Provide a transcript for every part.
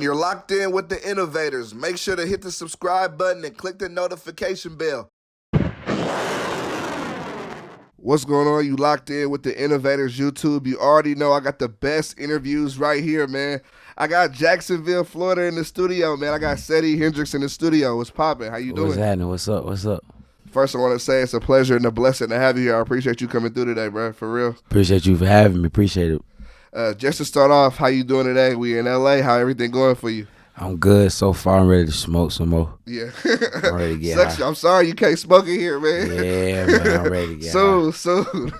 You're locked in with the Innovators. Make sure to hit the subscribe button and click the notification bell. What's going on? You locked in with the Innovators YouTube. You already know I got the best interviews right here, man. I got Jacksonville, Florida in the studio, man. I got Seddy Hendrix in the studio. What's poppin'? How you doing? What's happening? What's up? What's up? First, I want to say it's a pleasure and a blessing to have you here. I appreciate you coming through today, bro, for real. Appreciate you for having me. Appreciate it. Just to start off, how you doing today? We in LA. How everything going for you? I'm good so far. I'm ready to smoke some more. Yeah. I'm ready to get high. I'm sorry you can't smoke in here, man. Yeah, man. I'm ready to get high. Soon.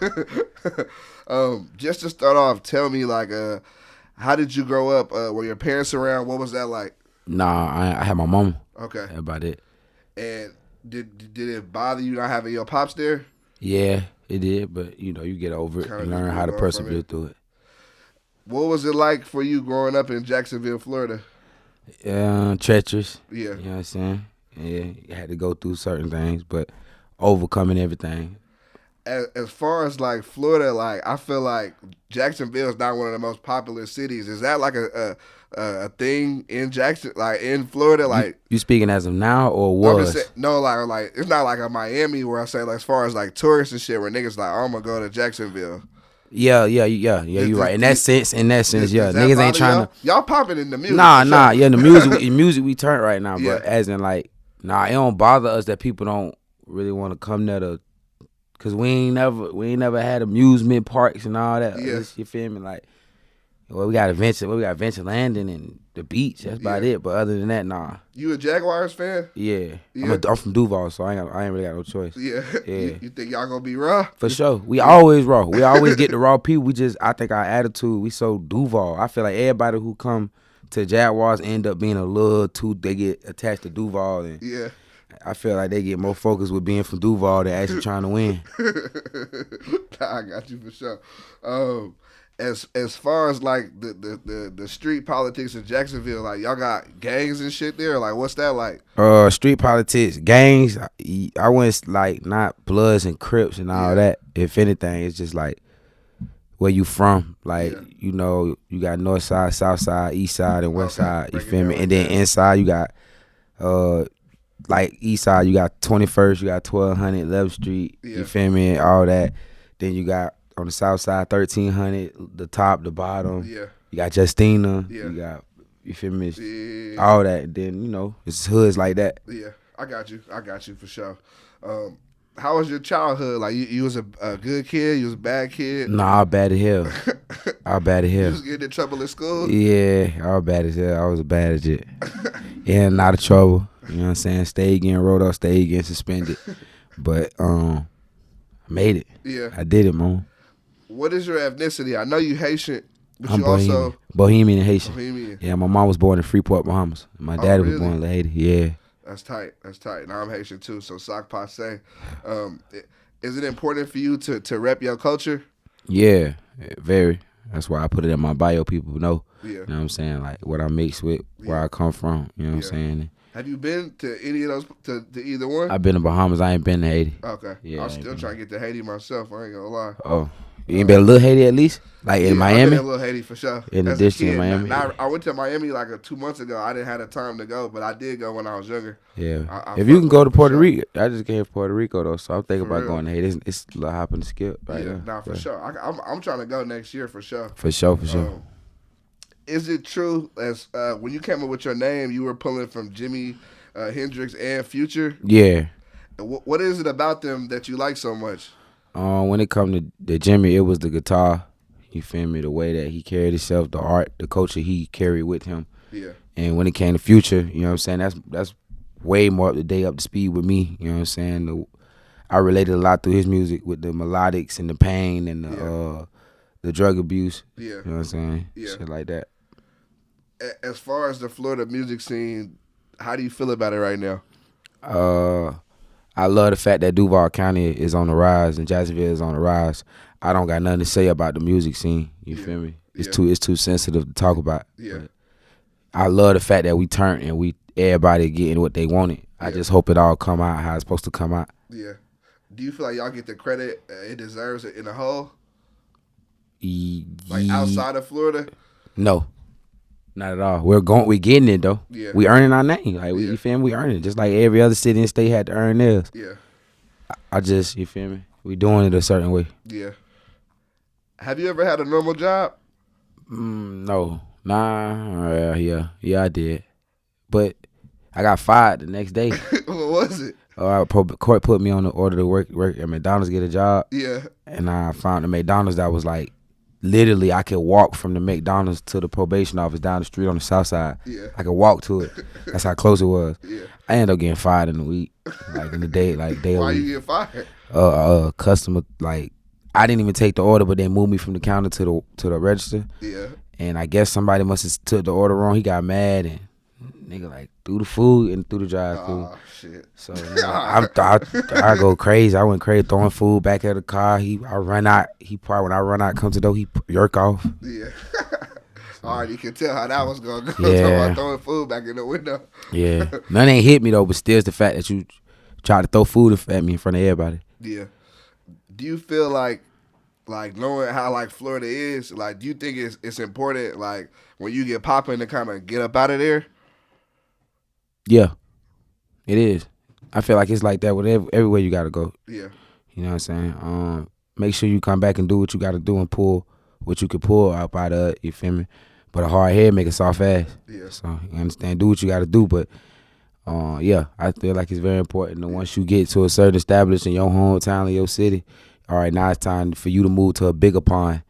Just to start off, tell me, like, how did you grow up? Were your parents around? What was that like? Nah, I had my mom. Okay. That's about it. And did it bother you not having your pops there? Yeah, it did. But, you know, you get over it. You learn how to persevere through it. What was it like for you growing up in Jacksonville, Florida? Treacherous. Yeah. You know what I'm saying? Yeah, you had to go through certain things, but overcoming everything. As far as like Florida, like I feel like Jacksonville is not one of the most popular cities. Is that like a thing in Jackson, like in Florida? Like you speaking as of now or was? No, like it's not like a Miami where I say like as far as like tourists and shit where niggas like I'm gonna go to Jacksonville. Yeah, you're right. In that sense, yeah. Niggas ain't trying to. Y'all popping in the music. Nah. Yeah, the music we turn right now. Yeah. But as in like, it don't bother us that people don't really want to come there to, cause we ain't never had amusement parks and all that. Yeah. You feel me? Like, we got Adventure Landing and the beach. That's about it. But other than that, nah. You a Jaguars fan? Yeah. I'm from Duval, so I ain't really got no choice. Yeah. You think y'all gonna be raw? For sure. We always raw. We always get the raw people. I think our attitude, we so Duval. I feel like everybody who come to Jaguars end up being a little too, they get attached to Duval. And yeah. I feel like they get more focused with being from Duval than actually trying to win. I got you for sure. As far as like the street politics in Jacksonville, like y'all got gangs and shit there. Like what's that like? Street politics, gangs. I went like not Bloods and Crips and all that. If anything, it's just like where you from. Like you know, you got North Side, South Side, East Side, and West Side. You feel me? And then inside you got like East Side, you got 21st, you got 1200 11th Street. You feel me? All that. Then you got on the South Side 1300, the top, the bottom. Yeah. You got Justina. Yeah. You got, you feel me? Yeah. All that. Then, you know, it's hoods like that. Yeah. I got you for sure. How was your childhood? Like you was a good kid? You was a bad kid? Nah, I was bad as hell. You was getting in trouble in school? Yeah, I was bad as hell. I was bad as it. In and out of trouble. You know what I'm saying? Stayed getting rolled up, stayed getting suspended. But I made it. Yeah. I did it, man. What is your ethnicity? I know you Haitian, but I'm you Bohemian. also Bohemian and Haitian. Bohemian. Yeah, my mom was born in Freeport, Bahamas. My daddy was born in Haiti. Yeah. That's tight. Now I'm Haitian too, so sac passe. Is it important for you to rep your culture? Yeah, very. That's why I put it in my bio. People know. Yeah. You know what I'm saying? Like what I mix with, where I come from. You know what I'm saying? Have you been to any of those, to either one? I've been to Bahamas. I ain't been to Haiti. Okay. Yeah, I'm still trying to get to Haiti myself. I ain't gonna lie. Oh. You ain't been a little Haiti at least? Like in Miami? I've been a little Haiti for sure. In addition to Miami? Now, I went to Miami like 2 months ago. I didn't have the time to go, but I did go when I was younger. Yeah. If you can go to Puerto Rico, I just came to Puerto Rico though, so I'm thinking about going to Haiti. It's a little hop and skip right now. Nah, for sure. I'm trying to go next year for sure. For sure. Is it true as when you came up with your name, you were pulling from Jimi Hendrix and Future? Yeah. What is it about them that you like so much? When it come to Jimmy, it was the guitar. You feel me? The way that he carried himself, the art, the culture he carried with him. Yeah. And when it came to Future, you know what I'm saying? That's way more up to speed with me. You know what I'm saying? I related a lot through his music with the melodics and the pain and the drug abuse. Yeah. You know what I'm saying? Yeah. Shit like that. As far as the Florida music scene, how do you feel about it right now? I love the fact that Duval County is on the rise and Jacksonville is on the rise. I don't got nothing to say about the music scene. You feel me? It's too sensitive to talk about. Yeah. But I love the fact that we turned and everybody getting what they wanted. I just hope it all come out how it's supposed to come out. Yeah. Do you feel like y'all get the credit it deserves in the whole? Like outside of Florida? No. Not at all. We getting it though. Yeah. We earning our name. Like you feel me? We earning it. Just like every other city and state had to earn theirs. Yeah. I just, you feel me? We doing it a certain way. Yeah. Have you ever had a normal job? No. Nah. Yeah, I did. But I got fired the next day. What was it? Court put me on the order to work at McDonald's, get a job. Yeah. And I found a McDonald's that was like, literally, I could walk from the McDonald's to the probation office down the street on the south side. Yeah. I could walk to it. That's how close it was. Yeah. I ended up getting fired in the week, like in the day, like day. Why of you week. get fired? Customer, like, I didn't even take the order, but they moved me from the counter to the register. Yeah. And I guess somebody must have took the order wrong. He got mad and nigga like threw the food and threw the drive-through. Oh shit. So I go crazy. I went crazy throwing food back at the car. I run out. When I run out, come to the door, he jerk off. Yeah. All right, you can tell how that was going to go. Yeah. Talking about throwing food back in the window. Yeah. None ain't hit me though, but still it's the fact that you tried to throw food at me in front of everybody. Yeah. Do you feel like knowing how like Florida is, like do you think it's important like when you get popping to kind of get up out of there? Yeah. It is. I feel like it's like that with everywhere you gotta go. Yeah. You know what I'm saying? Make sure you come back and do what you gotta do and pull what you can pull up out of it, you feel me? But a hard head make a soft ass. Yeah. So you understand, do what you gotta do, but yeah, I feel like it's very important that once you get to a certain establishment in your hometown or your city, all right, now it's time for you to move to a bigger pond,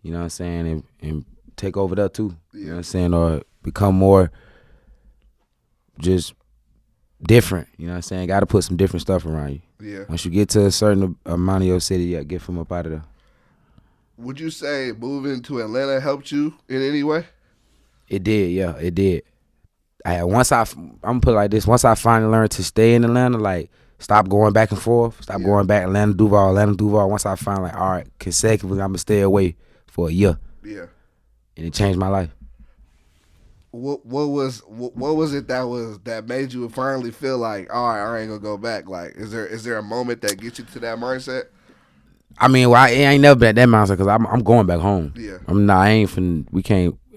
you know what I'm saying, and take over that too. You know what I'm saying? Or become more just different, you know what I'm saying? Gotta put some different stuff around you. Yeah. Once you get to a certain amount of your city, yeah, get from up out of there. Would you say moving to Atlanta helped you in any way? It did, yeah, it did. I'm gonna put it like this, once I finally learned to stay in Atlanta, like stop going back and forth, stop going back Atlanta, Duval, once I finally like, all right, consecutively, I'm gonna stay away for a year. Yeah. And it changed my life. What was it that made you finally feel like, all right, I ain't gonna go back? Like, is there a moment that gets you to that mindset? I mean, well, I ain't never been at that mindset because I'm going back home. Yeah.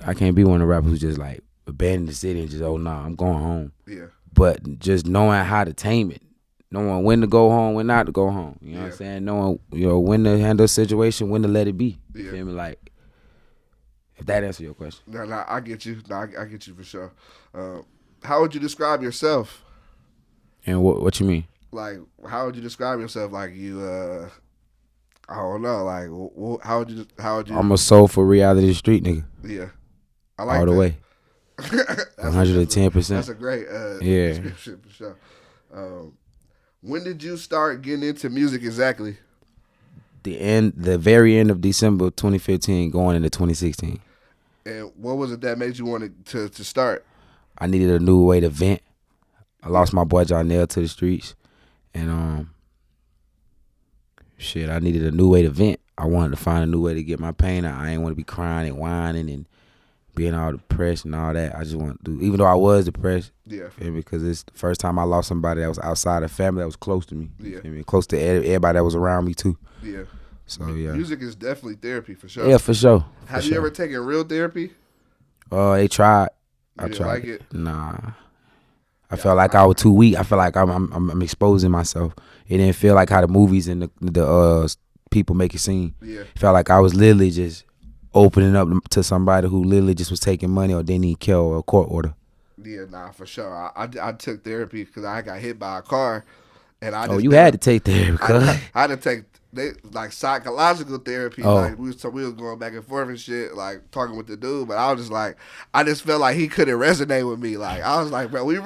I can't be one of the rappers who just like abandon the city and just, oh nah, I'm going home. Yeah. But just knowing how to tame it, knowing when to go home, when not to go home. You know what I'm saying? Knowing, when to handle a situation, when to let it be. You feel me? Like, if that answers your question. No, I get you. No, I get you for sure. How would you describe yourself? And what you mean? Like, how would you describe yourself? Like you, I don't know. Like, how would you? I'm a soulful reality street nigga. Yeah, I like all the that. way. 110%. That's a great description for sure. When did you start getting into music exactly? The very end of December 2015, going into 2016. And what was it that made you want to start? I needed a new way to vent. I lost my boy John Nail to the streets, and I needed a new way to vent. I wanted to find a new way to get my pain out. I ain't want to be crying and whining and being all depressed and all that. I just want to do, even though I was depressed, because it's the first time I lost somebody that was outside of family that was close to me. Close to everybody that was around me too. Yeah. So yeah, music is definitely therapy for sure. Yeah, for sure. Have you ever taken real therapy? They tried. I tried. Like it? Nah. I felt like I was too weak. I feel like I'm exposing myself. It didn't feel like how the movies and the people make it seem. Yeah. It felt like I was literally just opening up to somebody who literally just was taking money or didn't even care or a court order. Yeah, nah, for sure. I took therapy because I got hit by a car, and I. You had to take therapy. I had to take psychological therapy. Like we was going back and forth and shit, like talking with the dude. But I was just like, I just felt like he couldn't resonate with me. Like I was like, bro, we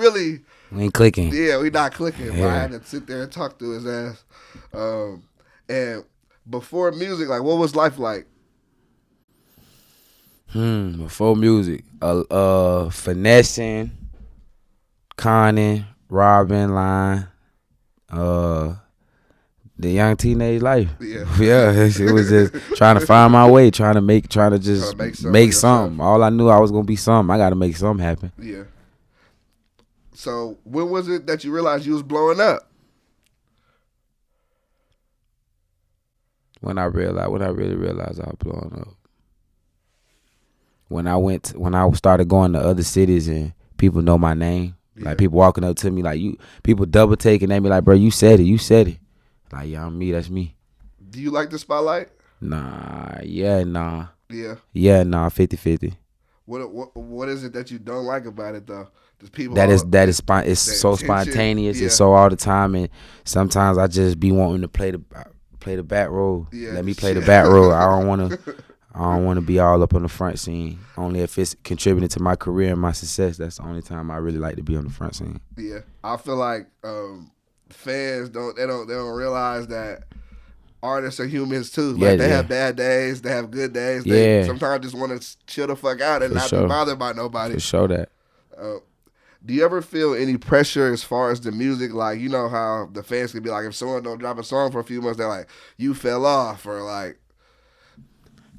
ain't clicking. Yeah, we not clicking. Yeah. But I had to sit there and talk to his ass. And before music, like, what was life like? Before music, finessing, conning, robbing, lying, the young teenage life. Yeah, it was just trying to find my way, trying to just make something. All I knew I was gonna be something. I got to make something happen. Yeah. So when was it that you realized you was blowing up? When I really realized I was blowing up. when I started going to other cities and people know my name, like people walking up to me like people double taking at me like, bro, you said it. Like, yeah, I'm me, that's me. Do you like the spotlight? Nah. Yeah. 50-50. What is it that you don't like about it though? Does people It's so spontaneous. It's so all the time, and sometimes I just be wanting to play the back role. Let me play the back role. I don't want to be all up on the front scene. Only if it's contributing to my career and my success. That's the only time I really like to be on the front scene. Yeah, I feel like fans don't realize that artists are humans too. Like they have bad days, they have good days. They sometimes just want to chill the fuck out and not be bothered by nobody. For sure that. Do you ever feel any pressure as far as the music? Like, you know how the fans can be like, if someone don't drop a song for a few months, they're like, you fell off, or like.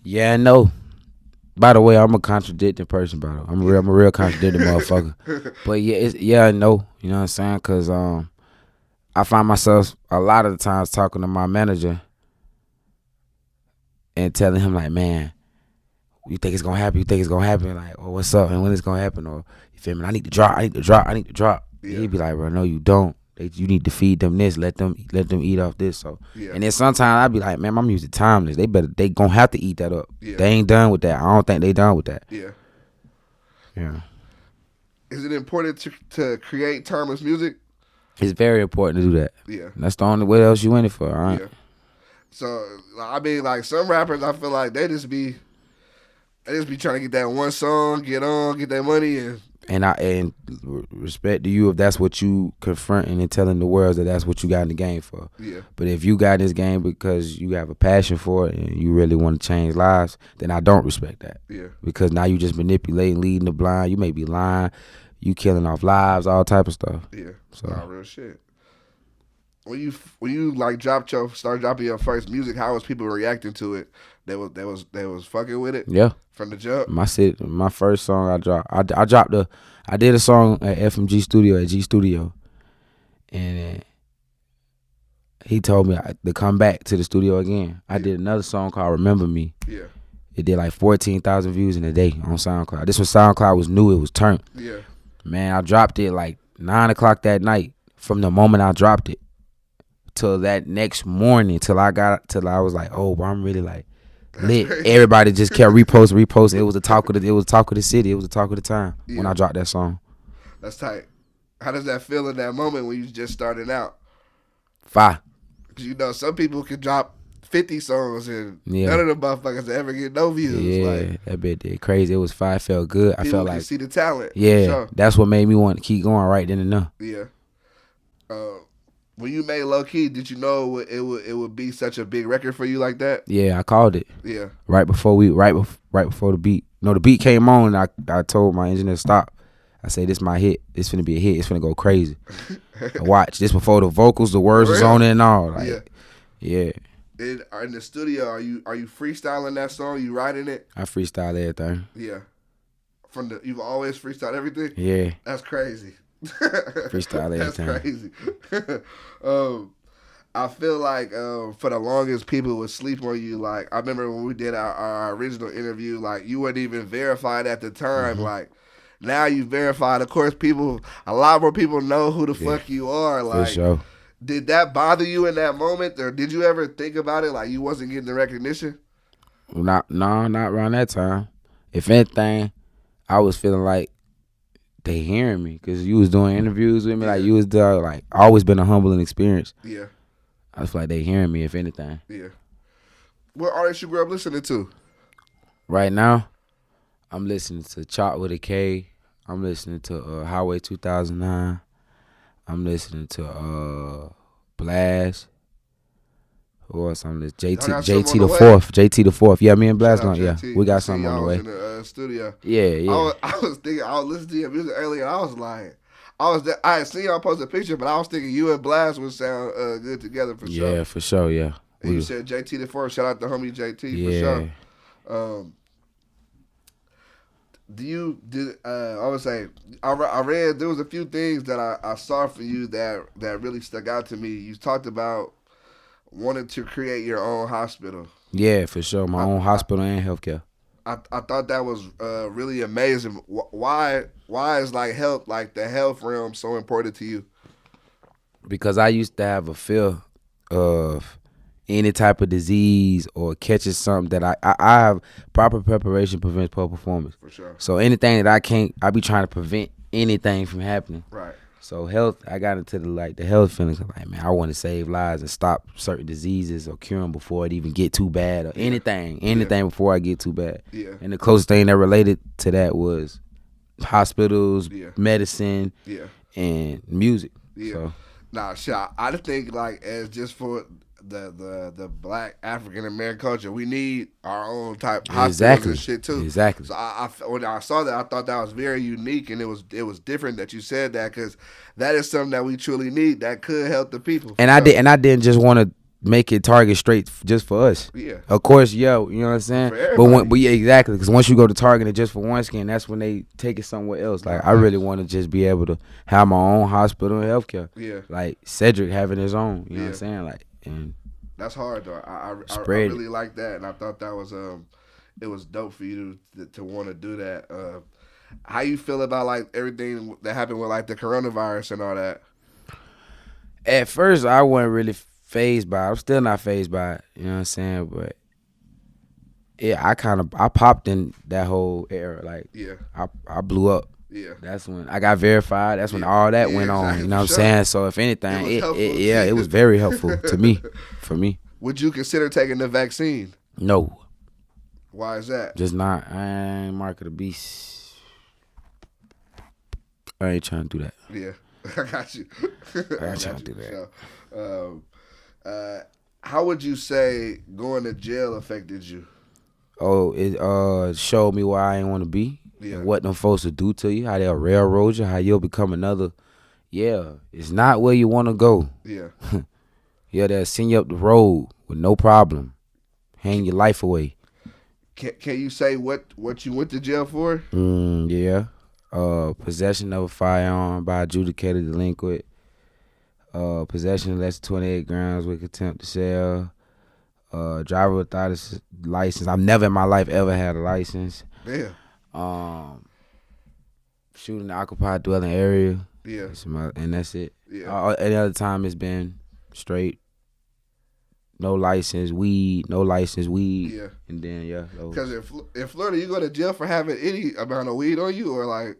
Yeah, no. By the way, I'm a contradicting person, bro. I'm a real contradicting motherfucker. But no. You know what I'm saying? Because I find myself a lot of the times talking to my manager and telling him like, man, you think it's gonna happen? Like, oh, what's up? And when it's gonna happen? Or you feel me? I need to drop. Yeah. He'd be like, bro, no, you don't. You need to feed them this. Let them eat off this. So, and then sometimes I'd be like, man, my music timeless. They gonna have to eat that up. Yeah. They ain't done with that. I don't think they done with that. Yeah. Yeah. Is it important to create timeless music? It's very important to do that. Yeah. That's the only way else you in it for. All right. Yeah. So I mean, like some rappers, I feel like they just be trying to get that one song, get that money, and respect to you if that's what you confronting and telling the world that's what you got in the game for. Yeah. But if you got in this game because you have a passion for it and you really want to change lives, then I don't respect that. Yeah. Because now you just manipulating, leading the blind. You may be lying, you killing off lives, all type of stuff. Yeah. So real shit. When you like started dropping your first music, how was people reacting to it? They was fucking with it. Yeah. From the jump. My first song I dropped. I did a song at FMG Studio at G Studio, and he told me to come back to the studio again. I did another song called Remember Me. Yeah. It did like 14,000 views in a day on SoundCloud. This was SoundCloud was new. It was turned. Yeah. Man, I dropped it like 9 o'clock that night. From the moment I dropped it till that next morning, till I was like, oh, bro, I'm really like lit. Everybody just kept repost. It was the talk of the city. It was the talk of the time when I dropped that song. That's tight. How does that feel in that moment when you just started out? Fire. Because you know some people can drop 50 songs and none of the motherfuckers ever get no views. Yeah, like, that bit did crazy. It was fire. It felt good. I felt like see the talent. Yeah, that's what made me want to keep going right then and there. Yeah. When you made Lowkey, did you know it would be such a big record for you like that? Yeah, I called it. Yeah. Right before the beat. No, the beat came on and I told my engineer stop. I say this my hit. It's finna be a hit. It's finna go crazy. Watch this before the vocals, the words was on it and all. Like, yeah. In the studio, are you freestyling that song? You writing it? I freestyle everything. Yeah. You've always freestyled everything? Yeah. That's crazy. Freestyle everything. That's crazy. I feel like for the longest people would sleep on you. Like I remember when we did our original interview, like you weren't even verified at the time. Mm-hmm. Like now you verified. Of course, a lot more people know who the fuck you are. Like, for sure. Did that bother you in that moment, or did you ever think about it like you wasn't getting the recognition? Not around that time. If anything, I was feeling like they hearing me because you was doing interviews with me, like you was there, like always been a humbling experience. Yeah, I feel like they hearing me. If anything. Yeah. What artists you grew up listening to? Right now, I'm listening to Chop with a K. I'm listening to Highway 2009. I'm listening to Blast. Who else I'm listening? JT the Fourth. JT the Fourth. Yeah, me and Blast going. Yeah, we got something on the way. In the studio. Yeah. I was listening to your music earlier. I was like, I had seen y'all post a picture, but I was thinking you and Blast would sound good together for sure. Yeah, for sure. Yeah. And you said JT the Fourth. Shout out to homie JT for sure. I would say I read there was a few things that I saw for you that really stuck out to me. You talked about wanting to create your own hospital. Yeah, for sure. My own hospital and healthcare. I thought that was really amazing. Why is like health, like the health realm, so important to you? Because I used to have a fear of any type of disease or catching something that I have proper preparation prevents poor performance. For sure. So anything that I can't, I be trying to prevent anything from happening. Right. So health, I got into the health feelings. I'm like, man, I want to save lives and stop certain diseases or cure them before it even get too bad or anything before I get too bad. Yeah. And the closest thing that related to that was hospitals, medicine, and music. Yeah. So. Nah, shit. I think like as just for the Black African American culture, we need our own type hospitals and shit too. Exactly. So when I saw that, I thought that was very unique, and it was different that you said that, because that is something that we truly need that could help the people. And I didn't just want to make it target straight just for us. Yeah. Of course, you know what I'm saying? But yeah, exactly, because once you go to target it just for one skin, that's when they take it somewhere else. Like, I really want to just be able to have my own hospital and healthcare. Yeah. Like Cedric having his own, you know what I'm saying? Like, and that's hard though. I really like that, and I thought that was it was dope for you to want to do that. How you feel about like everything that happened with like the coronavirus and all that? At first, I wasn't really phased by it. I'm still not phased by it. You know what I'm saying? But yeah, I popped in that whole era. Like, I blew up. Yeah. That's when I got verified. That's when all that went on. You know what I'm saying? So if anything, it was very helpful to me. For me. Would you consider taking the vaccine? No. Why is that? Just not. I ain't mark of the beast. I ain't trying to do that. Yeah. I got you. I ain't trying to do that. So, how would you say going to jail affected you? Oh, it showed me where I ain't want to be. Yeah. And what them folks will do to you, how they'll railroad you, how you'll become another. Yeah, it's not where you want to go. Yeah. Yeah, they'll send you up the road with no problem. Hang your life away. Can you say what you went to jail for? Yeah. Possession of a firearm by adjudicated delinquent. Possession of less than 28 grams with contempt to sell. Driver without a license. I've never in my life ever had a license. Yeah. Shooting in the occupied dwelling area. Yeah. And that's it. Yeah. Any other time it's been straight. No license, weed. No license, weed. Yeah. And then, because in Florida, you go to jail for having any amount of weed on you, or like,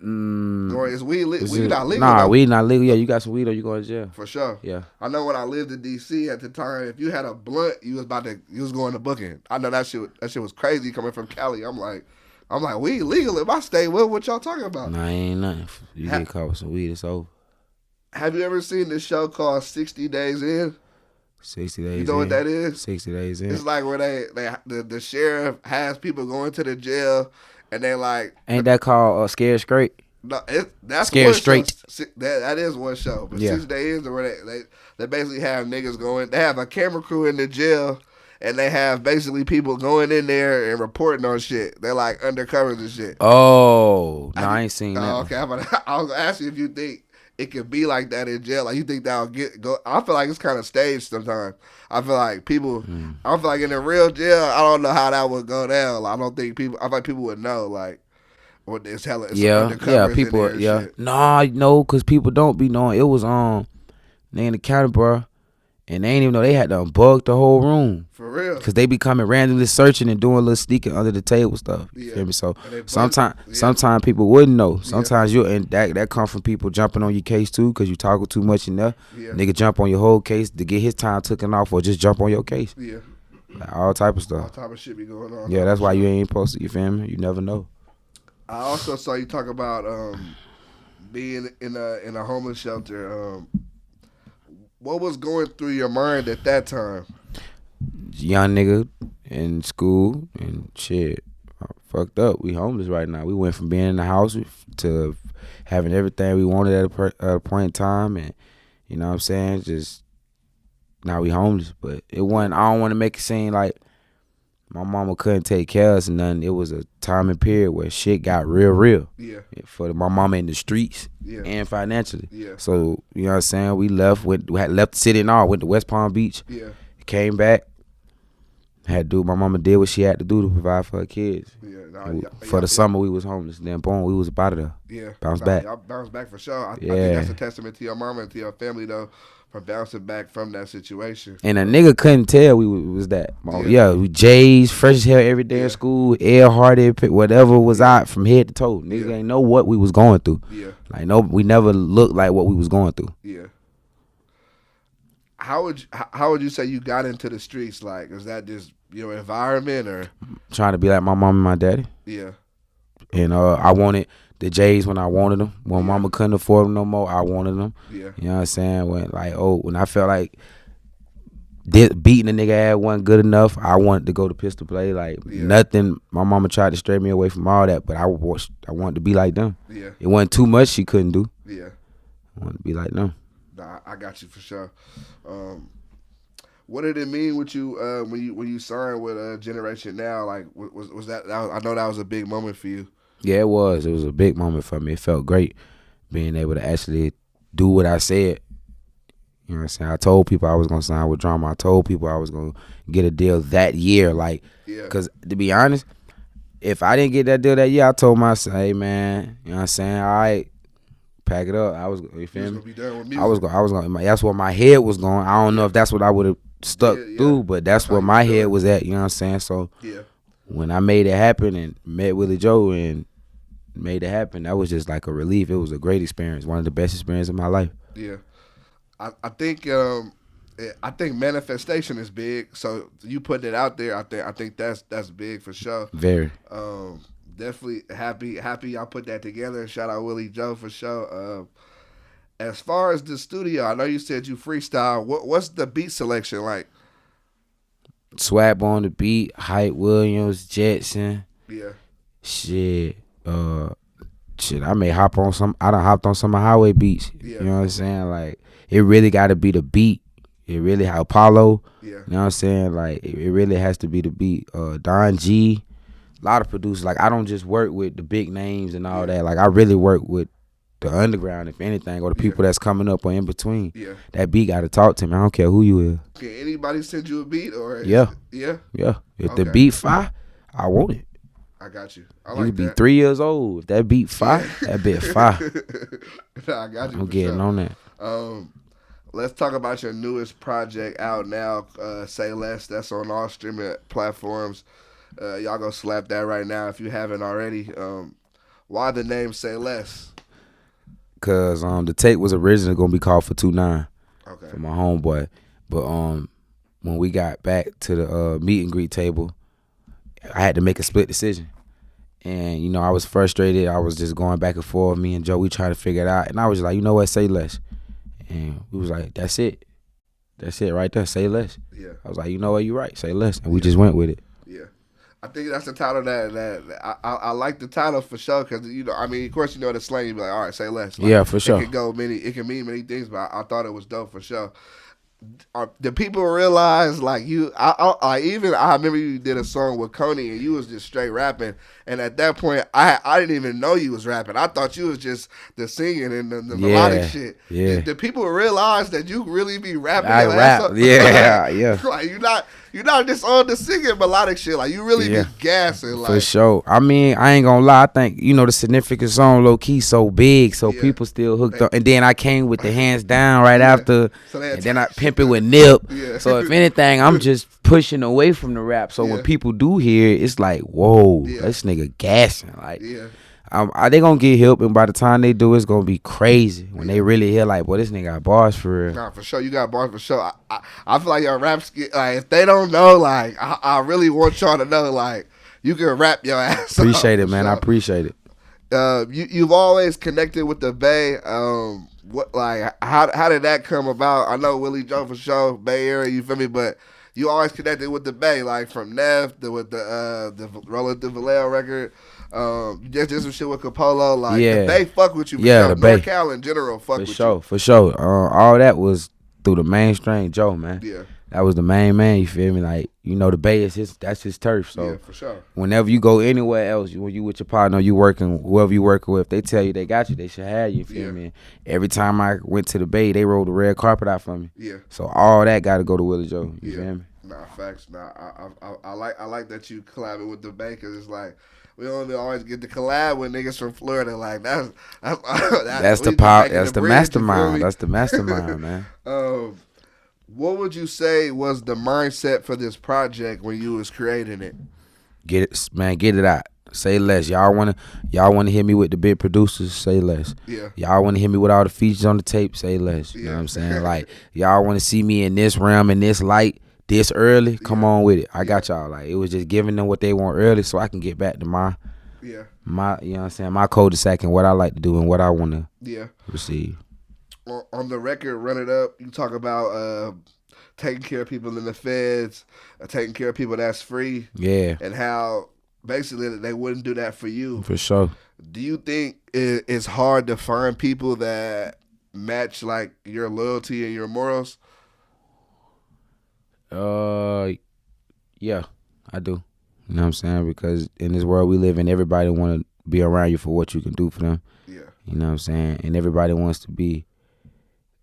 or is weed not legal? Nah, weed not legal. Yeah, you got some weed or you going to jail. For sure. Yeah. I know when I lived in D.C. at the time, if you had a blunt, you was going to booking. I know that shit was crazy coming from Cali. I'm like, weed legal in my state. What y'all talking about? Nah, ain't nothing. You get caught with some weed, it's over. Have you ever seen this show called 60 Days In? 60 Days In. You know what that is? 60 Days In. It's like where the sheriff has people going to the jail, and they like. Ain't that called Scared Straight? No, that's Scared Straight. That is one show. But 60 Days In, where they basically have niggas going. They have a camera crew in the jail, and they have basically people going in there and reporting on shit. They're like undercovers and shit. Oh, no, I ain't seen that. Okay, I was gonna ask you if you think it could be like that in jail. Like, you think that'll go? I feel like it's kind of staged sometimes. I feel like people. I feel like in a real jail, I don't know how that would go down. Like, I don't think people. I feel like people would know. Like, what it's hella. People. No, because people don't be knowing. It was they in the county, bro. And they ain't even know they had to unbug the whole room. For real. Because they be coming randomly searching and doing a little sneaking under the table stuff. You feel me? So sometimes people wouldn't know. Sometimes and that come from people jumping on your case too, because you talking too much in there. Yeah. Nigga jump on your whole case to get his time taken off, or just jump on your case. Yeah. Like, all type of stuff. All type of shit be going on. Yeah, that's why you ain't supposed to, you feel me? You never know. I also saw you talk about being in a homeless shelter. What was going through your mind at that time? Young nigga in school and shit. Fucked up. We homeless right now. We went from being in the house to having everything we wanted at a point in time, and you know what I'm saying? Just now we homeless. But it wasn't. I don't want to make it seem like my mama couldn't take care of us and nothing. It was a time and period where shit got real. Yeah. For my mama in the streets. Yeah. And financially. Yeah. So, you know what I'm saying? We had left the city and all, went to West Palm Beach. Yeah. Came back. had to do. My mama did what she had to do to provide for her kids. Yeah, For the summer, we was homeless. Then boom, we was about it. Yeah, bounce back. Y'all bounce back for sure. I think that's a testament to your mama and to your family though, for bouncing back from that situation. And a nigga couldn't tell we was that. We J's, fresh as hell every day in school, air-hearted, whatever was out from head to toe. Nigga ain't know what we was going through. Yeah. Like, no, we never looked like what we was going through. Yeah. How would you say you got into the streets? Like, is that just your environment or trying to be like my mom and my daddy? Yeah. And I wanted the J's when I wanted them. When mama couldn't afford them no more, I wanted them. Yeah. You know what I'm saying? When I felt like beating a nigga ass wasn't good enough, I wanted to go to pistol play. Like nothing. My mama tried to stray me away from all that, but I wanted to be like them. Yeah. It wasn't too much she couldn't do. Yeah. I wanted to be like them. Nah, I got you for sure. What did it mean with you when you signed with Generation Now? Like, was that? I know that was a big moment for you. Yeah, it was. It was a big moment for me. It felt great being able to actually do what I said. You know what I'm saying? I told people I was going to sign with Drama. I told people I was going to get a deal that year. Like, because to be honest, if I didn't get that deal that year, I told myself, hey, man, you know what I'm saying? All right, pack it up. You feel me? Be done with music. I was going. That's where my head was going. I don't know if that's what I would have stuck through, but that's where my head was at. You know what I'm saying? So when I made it happen and met Willie Joe and made it happen, that was just like a relief. It was a great experience, one of the best experiences of my life. Yeah, I think manifestation is big. So you putting it out there, I think that's big for sure. Very. Definitely happy y'all put that together. Shout out Willie Joe for sure. As far as the studio, I know you said you freestyle. What's the beat selection like? Swab on the beat, Hype Williams, Jetson. Yeah. Shit. I may hop on some. I done hopped on some of Highway beats. Yeah. You know what I'm saying? Like, it really got to be the beat. It really Apollo. Yeah. You know what I'm saying? Like, it really has to be the beat. Don G. A lot of producers. Like, I don't just work with the big names and all that. Like, I really work with the underground, if anything, or the people that's coming up or in between. Yeah. That beat got to talk to me. I don't care who you is. Can anybody send you a beat or? Yeah. Yeah. If the beat fire, I want it. I got you. You could be 3 years old. If that beat fire, that bit fire. I got you. I'm getting on that. Let's talk about your newest project out now, Sayless. That's on all streaming platforms. Y'all go slap that right now if you haven't already. Why the name Sayless? Cause the tape was originally gonna be called for 2-9. Okay. For my homeboy, but when we got back to the meet and greet table, I had to make a split decision. And, you know, I was frustrated. I was just going back and forth. Me and Joe, we tried to figure it out. And I was like, you know what, say less. And we was like, that's it. That's it right there, say less. Yeah. I was like, you know what, you're right, say less. And we just went with it. Yeah. I think that's the title that I like the title for sure because, you know, I mean, of course, you know the slang, you be like, all right, say less. Like, yeah, for sure. It can mean many things, but I thought it was dope for sure. The people realize like I remember you did a song with Coney and you was just straight rapping, and at that point I didn't even know you was rapping. I thought you was just the singing and the melodic shit. Yeah. The people realize that you really be rapping. I rap. Yeah. Like you're not just on the singing melodic shit. Like you really be gassing. Like for sure. I mean, I ain't gonna lie. I think you know the significance song Lowkey so big, so people still hooked up. And then I came with the hands down right after, and then I pimp it with Nip. Yeah. So if anything, I'm just pushing away from the rap. So when people do hear it, it's like, whoa, this nigga gassing. Like, they gonna get hip, and by the time they do, it's gonna be crazy. When they really hear like, boy, this nigga got bars for real. Nah, for sure, you got bars for sure. I feel like your raps, like if they don't know, like I really want y'all to know, like you can rap your ass. Appreciate it, man. Sure. I appreciate it. You've always connected with the Bay. How did that come about? I know Willie Joe for sure, Bay Area, you feel me? But you always connected with the Bay, like from Neff with the Roller the Vallejo record. You just did some shit with Capolo. Like the Bay fuck with you. For sure. The Bay. NorCal in general fuck with you. For sure. All that was through the mainstream Joe, man. Yeah. That was the main man, you feel me? Like, you know, the Bay is that's his turf. So yeah, for sure. Whenever you go anywhere else, when you with your partner, you working, whoever you working with, they tell you they got you, they should have you, feel me? Every time I went to the Bay, they rolled the red carpet out for me. Yeah. So all that got to go to Willie Joe, you feel me? Nah, facts. Nah, I like that you collabing with the Bakers. It's like we don't always get to collab with niggas from Florida. Like That's the we be power. making That's the bridge, you feel mastermind. me? That's the mastermind, man. um, what would you say was the mindset for this project when you was creating it? Get it, man. Get it out. Say less. Y'all wanna hear me with the big producers? Say less. Yeah. Y'all wanna hear me with all the features on the tape? Say less. You know what I'm saying? Like y'all wanna see me in this realm, in this light, this early? Come on with it. I got y'all. Like it was just giving them what they want early, so I can get back to my you know what I'm saying, my cul-de-sac and what I like to do and what I wanna receive. On the record, Run It Up, you talk about taking care of people in the feds, taking care of people that's free. Yeah. And how basically they wouldn't do that for you. For sure. Do you think it's hard to find people that match like your loyalty and your morals? Yeah, I do. You know what I'm saying? Because in this world we live in, everybody want to be around you for what you can do for them. Yeah. You know what I'm saying? And everybody wants to be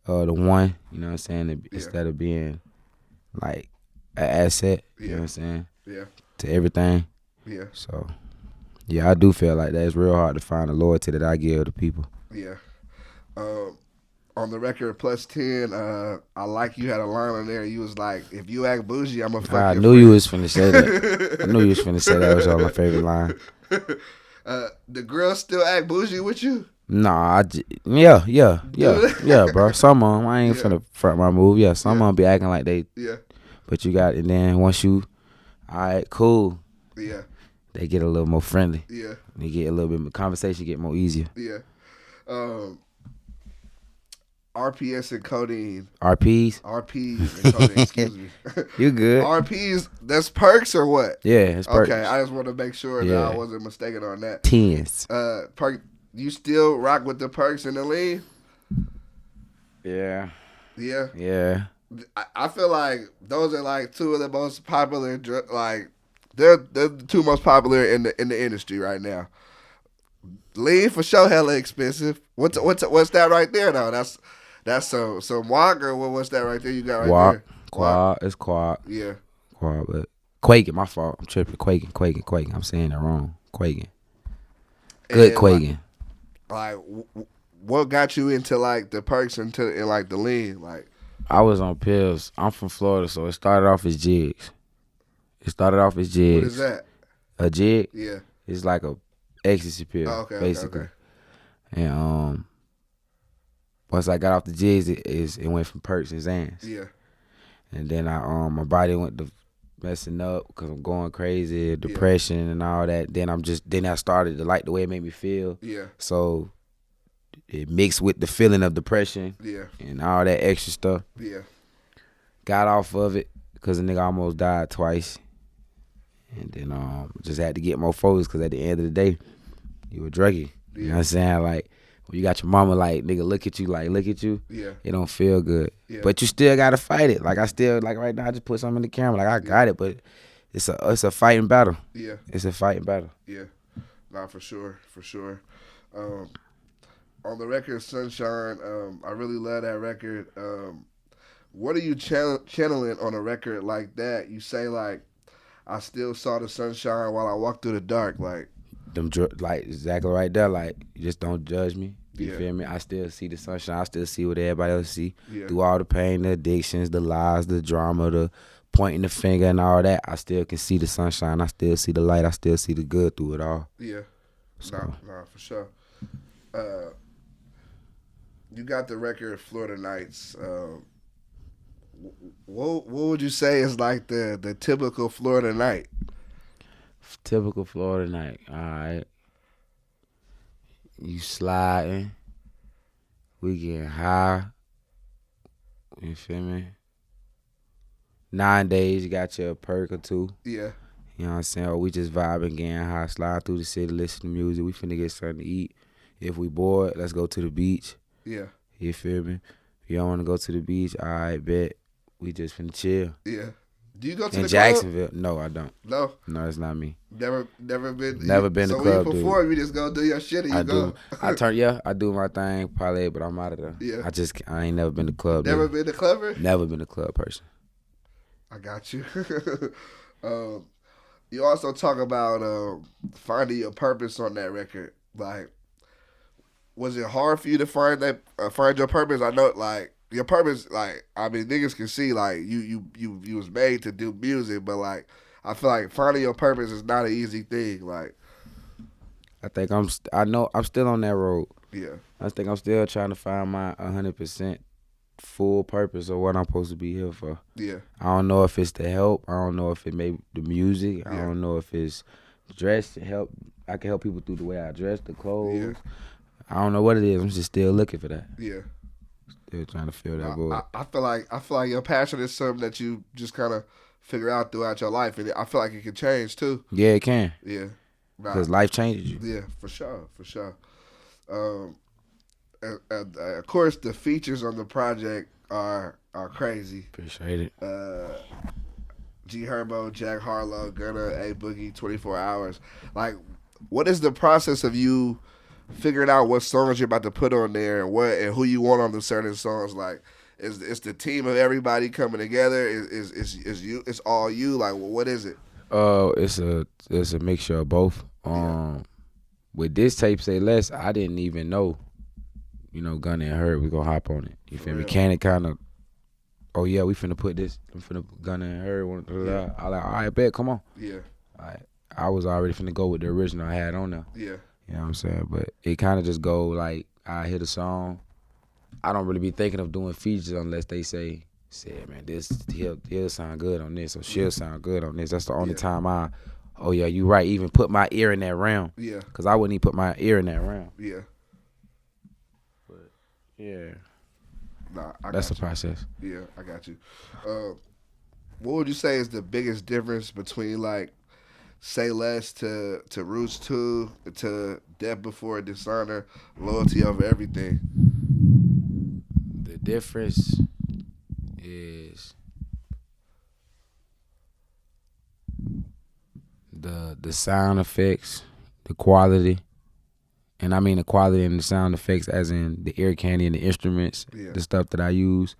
the one, you know what I'm saying, instead of being like an asset, you know what I'm saying? Yeah. To everything. Yeah. So, yeah, I do feel like that. It's real hard to find the loyalty that I give to people. Yeah. On the record, plus 10, I like you had a line on there. You was like, if you act bougie, I'm going to fuck I your knew friend. you was finna say that. I knew you was finna say that was all my favorite line. The girls still act bougie with you? Nah, yeah, bro. Some of them, I ain't finna front my move. Yeah, some of them be acting like they. Yeah. But you got, and then once you, all right, cool. Yeah. They get a little more friendly. Yeah. They get a little bit, conversation get more easier. Yeah. RPS and codeine. RPs and codeine, excuse me. You good. RPs, that's Percs or what? Yeah, it's Percs. Okay, I just want to make sure that I wasn't mistaken on that. Tens. Perc, you still rock with the Percs and the lean? Yeah. Yeah? Yeah. I feel like those are like two of the most popular, like, they're the two most popular in the industry right now. Lean for sure hella expensive. What's that right there though? That's some walk or what's that right there you got right there? Quad. It's quad. Yeah. Quad, but quaking, my fault. I'm tripping. Quaking. I'm saying it wrong. Quaking. Good quaking. Like what got you into like the Percs and like the lean? Like I was on pills. I'm from Florida, so it started off as jigs. What is that? A jig? Yeah. It's like a ecstasy pill, basically. Okay. And once I got off the jigs, it went from Percs and Xans. Yeah. And then my body went to messing up because I'm going crazy, depression and all that. Then I started to like the way it made me feel. Yeah. So it mixed with the feeling of depression. Yeah. And all that extra stuff. Yeah. Got Got off of it because the nigga almost died twice. And then just had to get more focused because at the end of the day, you a druggie. You know what I'm saying? Like, when you got your mama like, nigga, look at you. Yeah. It don't feel good. Yeah. But you still got to fight it. Like, I still, like right now, I just put something in the camera. Like, I got it, but it's a fighting battle. Yeah. It's a fighting battle. Yeah. Nah, for sure. On the record, Sunshine, I really love that record. What are you channeling on a record like that? You say, like, I still saw the sunshine while I walked through the dark. Like like exactly right there. Like, you just don't judge me. You Yeah. feel me? I still see the sunshine. I still see what everybody else see. Yeah. Through all the pain, the addictions, the lies, the drama, the pointing the finger and all that, I still can see the sunshine. I still see the light. I still see the good through it all. Yeah. So. Nah, for sure. You got the record Florida Nights. What would you say is like the typical Florida night? Typical Florida night. All right. You sliding. We getting high. You feel me? 9 days, you got your perk or two. Yeah. You know what I'm saying? Or we just vibing, getting high, slide through the city, listen to music. We finna get something to eat. If we bored, let's go to the beach. Yeah. You feel me? If you don't want to go to the beach, all right, bet. We just finna chill. Yeah. Do you go to in the Jacksonville? club? No, I don't. No. No, it's not me. Never been. Never been to so club, when you perform, you just go do your shit and you go. I do my thing, parlay, but I'm out of there. Yeah. I ain't never been to club. Never been to clubber? Never been a club person. I got you. um, you also talk about finding your purpose on that record. Like, was it hard for you to find your purpose? I know, like your purpose. Like, I mean, niggas can see like you was made to do music, but like I feel like finding your purpose is not an easy thing. Like, I think I know I'm still on that road. yeah, I think I'm still trying to find my 100% full purpose of what I'm supposed to be here for. yeah, I don't know if it's the help. I don't know if it may be the music. I yeah, don't know if it's dress to help. I can help people through the way I dress, the clothes. yeah, I don't know what it is. I'm just still looking for that. yeah. Still trying to fill that void. I feel like your passion is something that you just kind of figure out throughout your life, and I feel like it can change too. Yeah, it can. Yeah, Because life changes you. yeah, for sure, for sure. Of course, the features on the project are crazy. Appreciate it. G Herbo, Jack Harlow, Gunna, A Boogie, 24 Hours. Like, what is the process of you figuring out what songs you're about to put on there and who you want on the certain songs? Like, is the team of everybody coming together? Is you? It's all you. Like, what is it? It's a mixture of both. With this tape, Sayless, I didn't even know. Gunna and her, we gonna hop on it. You feel me? Can it kind of? Oh yeah, we finna put this. We finna Gunna and her. Yeah. I like, all right, bet, come on. Yeah, I was already finna go with the original I had on there. yeah, You know what I'm saying? But it kind of just go like I hit a song. I don't really be thinking of doing features unless they say, man, he'll sound good on this or she'll sound good on this. That's the only time oh yeah, you right. Even put my ear in that round. yeah, Cause I wouldn't even put my ear in that round. yeah. But yeah, Nah, that's the process. Yeah, I got you. What would you say is the biggest difference between like Sayless to Roots 2 to Death Before Dishonor, Loyalty Over Everything? The difference is the sound effects, the quality, and I mean the quality and the sound effects as in the ear candy and the instruments, Yeah. the stuff that I use.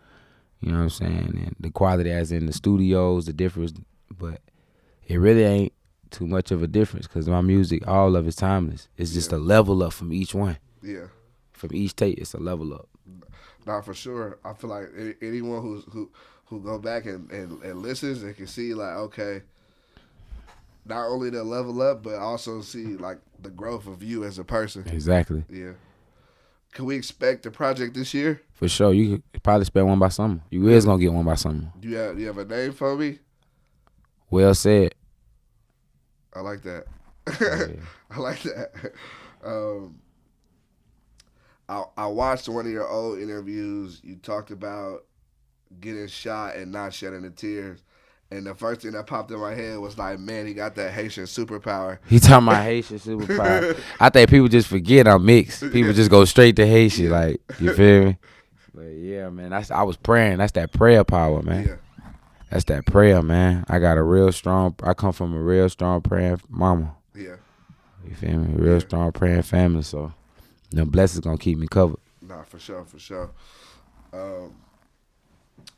You know what I'm saying? And the quality as in the studios, the difference. But it really ain't too much of a difference because my music, all of it's timeless. It's just a level up from each one. Yeah. From each tape, it's a level up. Nah, for sure. I feel like anyone who go back and listens and can see like, okay, not only the level up, but also see like the growth of you as a person. Exactly. Yeah. Can we expect the project this year? For sure. You could probably spell one by summer. You is gonna get one by summer. Do you have a name for me? Well said. I like that. Yeah. I like that. I watched one of your old interviews. You talked about getting shot and not shedding the tears. And the first thing that popped in my head was like, man, he got that Haitian superpower. He talking about Haitian superpower. I think people just forget I'm mixed. People just go straight to Haitian. Like, you feel me? But yeah, man, I was praying. That's that prayer power, man. Yeah. That's that prayer, man. I come from a real strong praying mama. Yeah. You feel me? Real strong praying family. So, the blessings gonna keep me covered. Nah, for sure, for sure.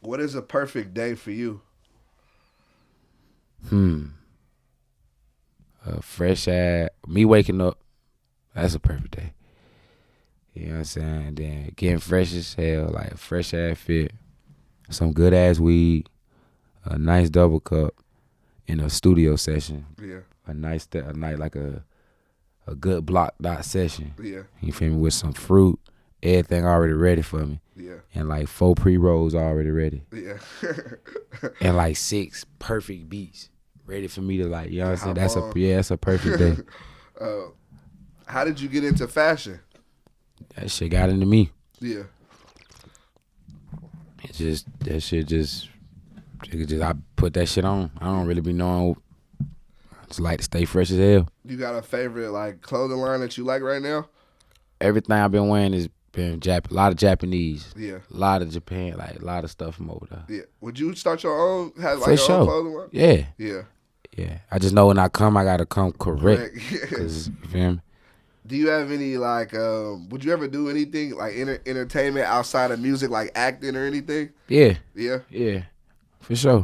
What is a perfect day for you? A fresh ass, me waking up, that's a perfect day. You know what I'm saying? Then getting fresh as hell, like a fresh ass fit, some good ass weed, a nice double cup, in a studio session. Yeah. A night like a good block dot session. Yeah. You feel me? With some fruit, everything already ready for me. Yeah. And like 4 pre-rolls already ready. Yeah. And like 6 perfect beats ready for me to like, you know what I'm saying? That's a perfect day. How did you get into fashion? That shit got into me. Yeah. I put that shit on. I don't really be knowing. I just like to stay fresh as hell. You got a favorite like clothing line that you like right now? Everything I've been wearing has been a lot of Japanese. Yeah. A lot of Japan, like a lot of stuff from over there. Yeah. Would you start your own? Have like For your sure. own clothing line? Yeah. Yeah. Yeah. I just know when I come, I gotta come correct. Correct. Cause you feel me? Do you have any like? Would you ever do anything like entertainment outside of music, like acting or anything? Yeah. Yeah. Yeah. For sure.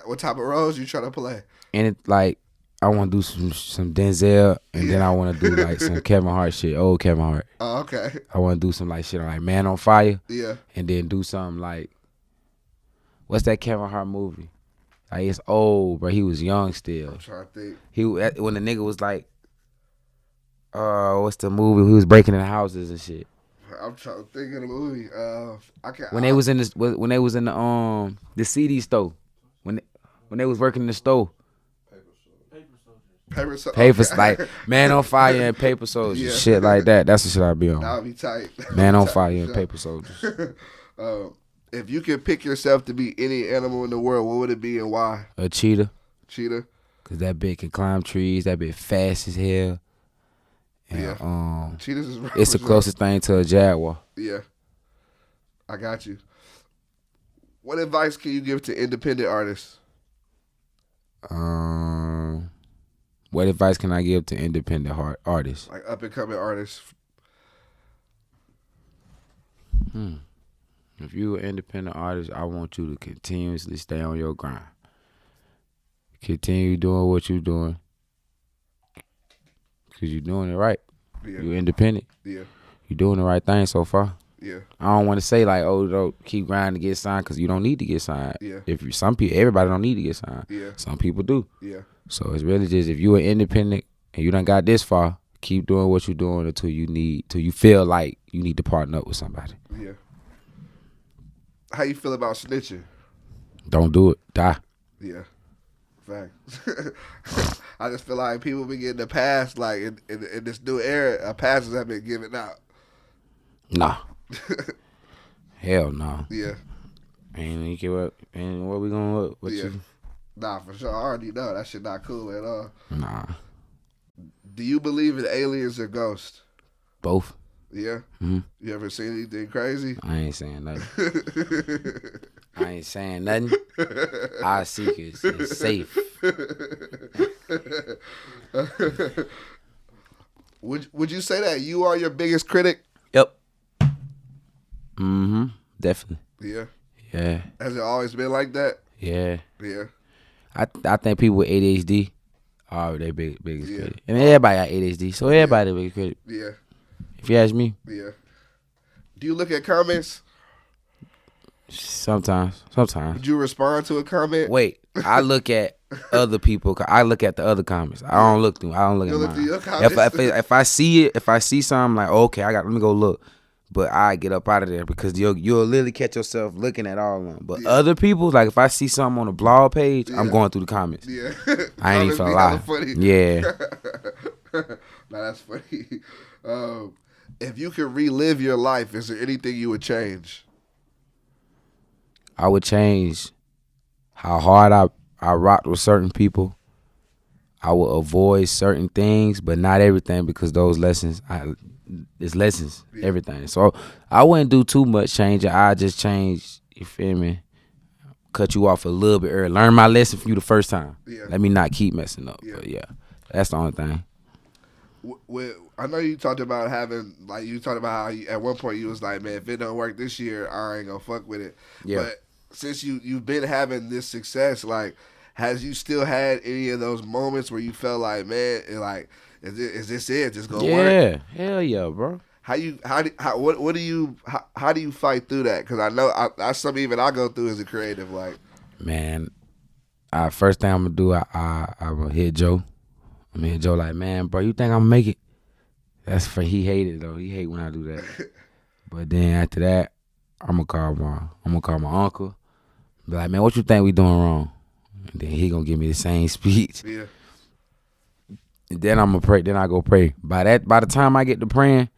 What type of roles you trying to play? And it like I want to do some Denzel, and then I want to do like some Kevin Hart shit, old Kevin Hart. Oh, okay. I want to do some like shit like Man on Fire. Yeah. And then do something like, what's that Kevin Hart movie? Like it's old, bro. He was young still. I'm trying to think. When the nigga was like, what's the movie? He was breaking in houses and shit. I'm trying to think of the movie. I can't. When they was in the CD store, when they was working in the store. Paper like Man on Fire and Paper Soldiers, shit like that. That's the shit I be on. That'll be tight. Man on Fire and Paper Soldiers. If you could pick yourself to be any animal in the world, what would it be and why? A cheetah. Cheetah. Cause that bitch can climb trees. That bitch fast as hell. And, cheetahs is it's the closest thing to a jaguar. Yeah. I got you. What advice can you give to independent artists? What advice can I give to independent artists? Like up and coming artists. If you're an independent artist, I want you to continuously stay on your grind. Continue doing what you're doing. Because you're doing it right. Yeah. You're independent. Yeah. You're doing the right thing so far. Yeah. I don't want to say like, oh, don't keep grinding to get signed, because you don't need to get signed. Yeah. Everybody don't need to get signed. Yeah. Some people do. Yeah. So it's really just, if you're an independent and you done got this far, keep doing what you're doing till you feel like you need to partner up with somebody. Yeah. How you feel about snitching? Don't do it. Die. Yeah. Fact. I just feel like people been getting the pass, like in this new era, passes have been given out. Nah. Hell no. Yeah. And what we gonna what yeah. you? Nah, for sure. I already know that shit not cool at all. Nah. Do you believe in aliens or ghosts? Both. Yeah. Mm-hmm. You ever seen anything crazy? I ain't saying nothing. Our secrets is safe. Would you say that you are your biggest critic? Yep. Definitely. Yeah. Yeah. Has it always been like that? Yeah. Yeah. I think people with ADHD are their biggest critic. And everybody got ADHD, so everybody the biggest critic. Yeah. If you ask me. Yeah. Do you look at comments? Sometimes. Would you respond to a comment? Wait, I look at other people. I look at the other comments. I don't look at mine. Through your comments? If I see it, if I see something like, okay, let me go look. But I get up out of there, because you'll literally catch yourself looking at all of them. But other people, like if I see something on a blog page, I'm going through the comments. Yeah. I ain't even lie. Funny. Yeah. Nah, that's funny. If you could relive your life, is there anything you would change? I would change how hard I rocked with certain people. I would avoid certain things, but not everything, because those lessons, it's lessons, everything. So I wouldn't do too much changing. I just change, you feel me? Cut you off a little bit early. Learn my lesson from you the first time. Yeah. Let me not keep messing up. But yeah, that's the only thing. I know you talked about how at one point you was like, man, if it don't work this year, I ain't gonna fuck with it. Yeah. But since you've been having this success, like, has you still had any of those moments where you felt like, man, like, is this it? Just gonna work? Yeah, hell yeah, bro. How do you fight through that? Because I know that's something even I go through as a creative. Like, man, first thing I'm gonna do, I'm gonna hit Joe. I'm gonna hit Joe like, man, bro, you think I'm gonna make it? He hated it though. He hate when I do that. But then after that, I'm gonna call my uncle. Be like, man, what you think we doing wrong? And then he gonna give me the same speech. Yeah. And then I'm gonna pray. Then I go pray. By the time I get to praying,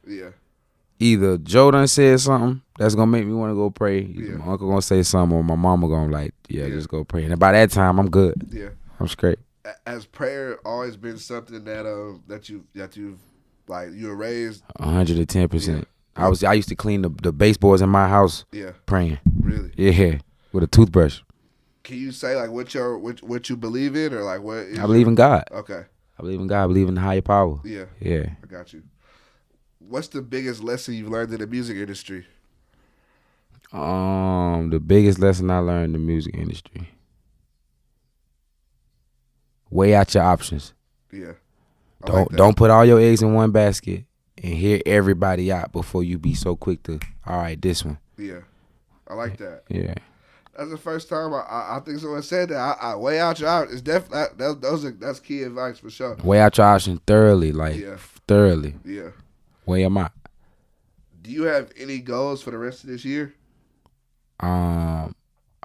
either Joe done said something that's gonna make me want to go pray. Either my uncle gonna say something, or my mama gonna like, just go pray. And by that time, I'm good. Yeah, I'm straight. Has prayer always been something that you've like you were raised? 110%. I used to clean the baseboards in my house. Yeah, praying. Really? Yeah, with a toothbrush. Can you say like what you believe in, or like what? I believe in God. Okay. I believe in God. I believe in the higher power. Yeah. Yeah. I got you. What's the biggest lesson you've learned in the music industry? The biggest lesson I learned in the music industry. weigh out your options. Yeah. Don't put all your eggs in one basket and hear everybody out before you be so quick to, all right, this one. Yeah. I like that. Yeah. That's the first time I think someone said that. I weigh out your options. It's definitely that's key advice for sure. Weigh out your options thoroughly, thoroughly. Yeah. Weigh them out. Do you have any goals for the rest of this year? I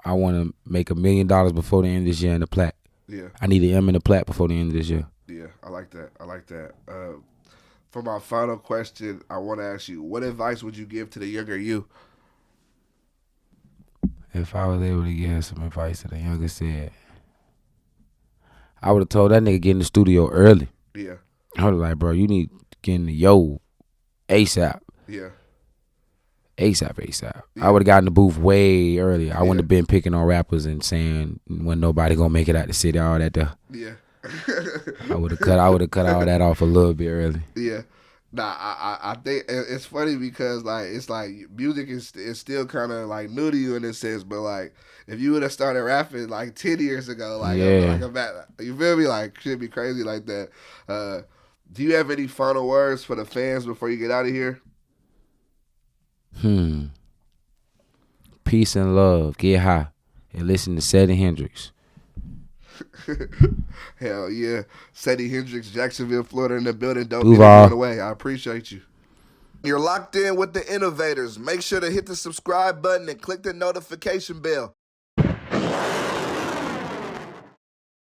want to make $1 million before the end of this year in the plat. Yeah. I need an M in the plat before the end of this year. Yeah, I like that. For my final question, I want to ask you, what advice would you give to the younger you? If I was able to give some advice to the younger said, I would have told that nigga get in the studio early. Yeah. I would have like, bro, you need to get in the ASAP. Yeah. ASAP. I would have gotten the booth way earlier. I wouldn't have been picking on rappers and saying when nobody gonna make it out the city, all that there. Yeah. I would have cut all that off a little bit early. Yeah. Nah, I think it's funny because like it's like music is still kind of like new to you in a sense, but like if you would have started rapping like 10 years ago, like you feel me, like shit be crazy like that. Do you have any final words for the fans before you get out of here? Peace and love. Get high and listen to Seddy Hendrix. Hell yeah. Seddy Hendrix, Jacksonville, Florida in the building. Don't be going away. I appreciate you. You're locked in with the Innovators. Make sure to hit the subscribe button and click the notification bell.